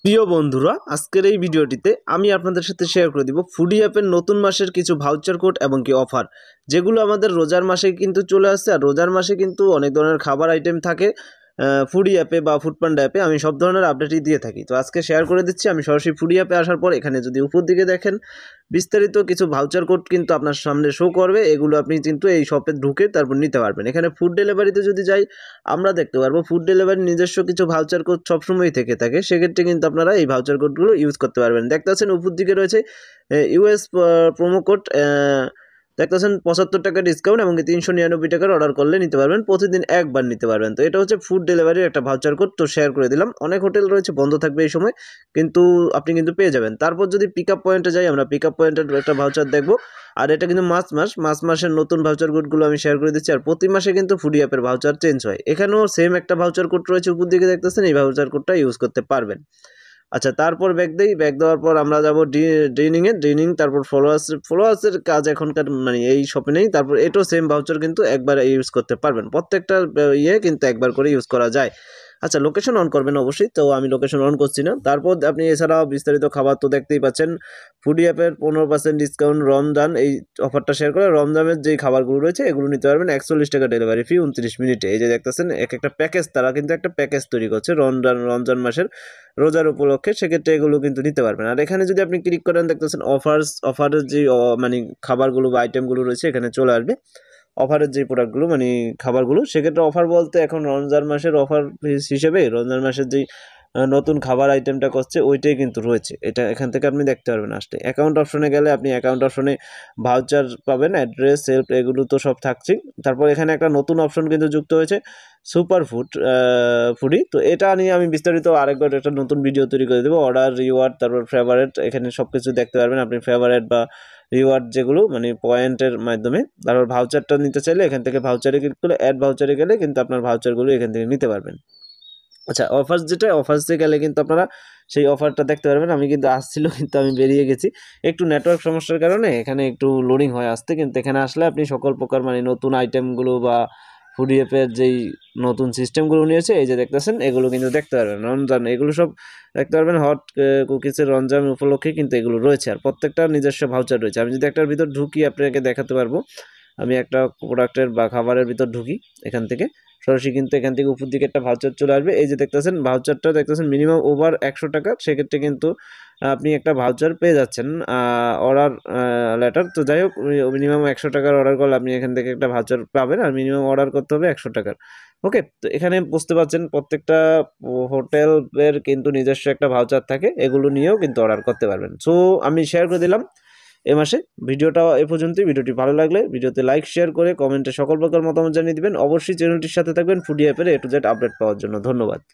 প্রিয় বন্ধুরা, আজকের এই ভিডিওটিতে আমি আপনাদের সাথে শেয়ার করে দিব ফুডি অ্যাপের নতুন মাসের কিছু ভাউচার কোড এবং কি অফার, যেগুলো আমাদের রোজার মাসে কিন্তু চলে আসছে। আর রোজার মাসে কিন্তু অনেক ধরনের খাবার আইটেম থাকে ফুডি অ্যাপে বা ফুডপান্ডা অ্যাপে। আমি সব ধরনের আপডেটই দিয়ে থাকি, তো আজকে শেয়ার করে দিচ্ছি। আমি সরাসরি ফুডি অ্যাপে আসার পর এখানে যদি উপর দিকে দেখেন, বিস্তারিত কিছু ভাউচার কোড কিন্তু আপনার সামনে শো করবে। এগুলো আপনি কিন্তু এই শপে ঢুকে তারপর নিতে পারবেন। এখানে ফুড ডেলিভারিতে যদি যাই, আমরা দেখতে পারবো ফুড ডেলিভারি নিজস্ব কিছু ভাউচার কোড সবসময় থেকে থাকে। সেক্ষেত্রে কিন্তু আপনারা এই ভাউচার কোডগুলো ইউজ করতে পারবেন। দেখতে পাচ্ছেন উপর দিকে রয়েছে ইউএস প্রোমো কোড, দেখতেছেন 75 টাকা ডিসকাউন্ট এবং 399 টাকার অর্ডার করলে নিতে পারবেন, প্রতিদিন একবার নিতে পারবেন। তো এটা হচ্ছে ফুড ডেলিভারির একটা ভাউচার কোড, তো শেয়ার করে দিলাম। অনেক হোটেল রয়েছে বন্ধ থাকবে এই সময়, কিন্তু আপনি কিন্তু পেয়ে যাবেন। তারপর যদি পিক আপ পয়েন্টে যাই, আমরা পিক আপ পয়েন্টের একটা ভাউচার দেখবো। আর এটা কিন্তু মাসের নতুন ভাউচার কোডগুলো আমি শেয়ার করে দিচ্ছি। আর প্রতি মাসে কিন্তু ফুডি অ্যাপের ভাউচার চেঞ্জ হয়। এখানেও সেম একটা ভাউচার কোড রয়েছে উপর দিকে দেখতেছেন, এই ভাউচার কোডটা ইউজ করতে পারবেন। আচ্ছা, তারপর ব্যাক দেওয়ার পর আমরা যাব ড্রেনিং, তারপর ফলোয়ার্সের কাজ এখনকার মানে এই শপে নেই। তারপর এটাও সেম ভাউচার কিন্তু একবার ইউজ করতে পারবেন। প্রত্যেকটা কিন্তু একবার করে ইউজ করা যায়। আচ্ছা, লোকেশন অন করবেন অবশ্যই, তো আমি লোকেশন অন করছি না। তারপর আপনি এছাড়াও বিস্তারিত খাবার তো দেখতেই পাচ্ছেন। ফুডি অ্যাপের 15% ডিসকাউন্ট, রমজান এই অফারটা শেয়ার করে রমজানের যেই খাবারগুলো রয়েছে এগুলো নিতে পারবেন। 41 টাকা ডেলিভারি ফি 29 মিনিটে। এই যে দেখতেছেন এক একটা প্যাকেজ, তারা কিন্তু একটা প্যাকেজ তৈরি করছে রমজান মাসের রোজার উপলক্ষে। সেক্ষেত্রে এগুলো কিন্তু নিতে পারবেন। আর এখানে যদি আপনি ক্লিক করেন, দেখতেছেন অফারের যে মানে খাবারগুলো বা আইটেমগুলো রয়েছে এখানে চলে আসবে। অফারের যে প্রোডাক্টগুলো মানে খাবারগুলো, সেক্ষেত্রে অফার বলতে এখন রমজান মাসের অফার হিসেবে রমজান মাসের যেই নতুন খাবার আইটেমটা করছে ওইটাই কিন্তু রয়েছে। এটা এখান থেকে আপনি দেখতে পারবেন। আসলে অ্যাকাউন্ট অপশনে গেলে আপনি অ্যাকাউন্ট অপশনে ভাউচার পাবেন, অ্যাড্রেস, হেল্প, এগুলো তো সব থাকছেই। তারপর এখানে একটা নতুন অপশন কিন্তু যুক্ত হয়েছে, সুপার ফুডি। তো এটা নিয়ে আমি বিস্তারিত আরেকবার একটা নতুন ভিডিও তৈরি করে দেবো। অর্ডার, রিওয়ার্ড, তারপর ফেভারেট, এখানে সব কিছু দেখতে পারবেন আপনি। ফেভারেট বা রিওয়ার্ড যেগুলো মানে পয়েন্টের মাধ্যমে। তারপর ভাউচারটা নিতে চাইলে এখান থেকে ভাউচারে ক্লিক করলে অ্যাড ভাউচারে গেলে কিন্তু আপনার ভাউচারগুলো এখান থেকে নিতে পারবেন। আচ্ছা, অফার্সে গেলে কিন্তু আপনারা সেই অফারটা দেখতে পারবেন। আমি কিন্তু আসছিল, কিন্তু আমি বেরিয়ে গেছি একটু নেটওয়ার্ক সমস্যার কারণে। এখানে একটু লোডিং হয় আসতে, কিন্তু এখানে আসলে আপনি সকল প্রকার মানে নতুন আইটেমগুলো বা ফুডি অ্যাপের যেই নতুন সিস্টেমগুলো নিয়েছে এই যে দেখতেছেন, এগুলো কিন্তু দেখতে পারবেন। রমজান এগুলো সব দেখতে পারবেন। হট কুকিজের রমজান উপলক্ষে কিন্তু এগুলো রয়েছে। আর প্রত্যেকটা নিজস্ব ভাউচার রয়েছে। আমি যদি একটার ভিতর ঢুকি আপনাকে দেখাতে পারবো। আমি একটা প্রোডাক্টের বা খাবারের ভিতর ঢুকি এখান থেকে সরাসরি, কিন্তু এখান থেকে উপর দিকে একটা ভাউচার চলে আসবে। এই যে দেখতেছেন ভাউচারটা দেখতেছেন মিনিমাম ওভার 100 টাকা। সেক্ষেত্রে কিন্তু আপনি একটা ভাউচার পেয়ে যাচ্ছেন অর্ডার লেটার। তো যাই হোক, মিনিমাম 100 টাকার অর্ডার করলে আপনি এখান থেকে একটা ভাউচার পাবেন। আর মিনিমাম অর্ডার করতে হবে 100 টাকার। ওকে, তো এখানে বুঝতে পারছেন প্রত্যেকটা হোটেলের কিন্তু নিজস্ব একটা ভাউচার থাকে, এগুলো নিয়েও কিন্তু অর্ডার করতে পারবেন। সো আমি শেয়ার করে দিলাম এ মাসে ভিডিওটা এ পর্যন্তই। ভিডিওটি ভালো লাগলে ভিডিওতে লাইক, শেয়ার করে কমেন্টে সকল প্রকার মতামত জানিয়ে দিবেন। অবশ্যই চ্যানেলটির সাথে থাকবেন ফুডি অ্যাপের A to Z আপডেট পাওয়ার জন্য। ধন্যবাদ।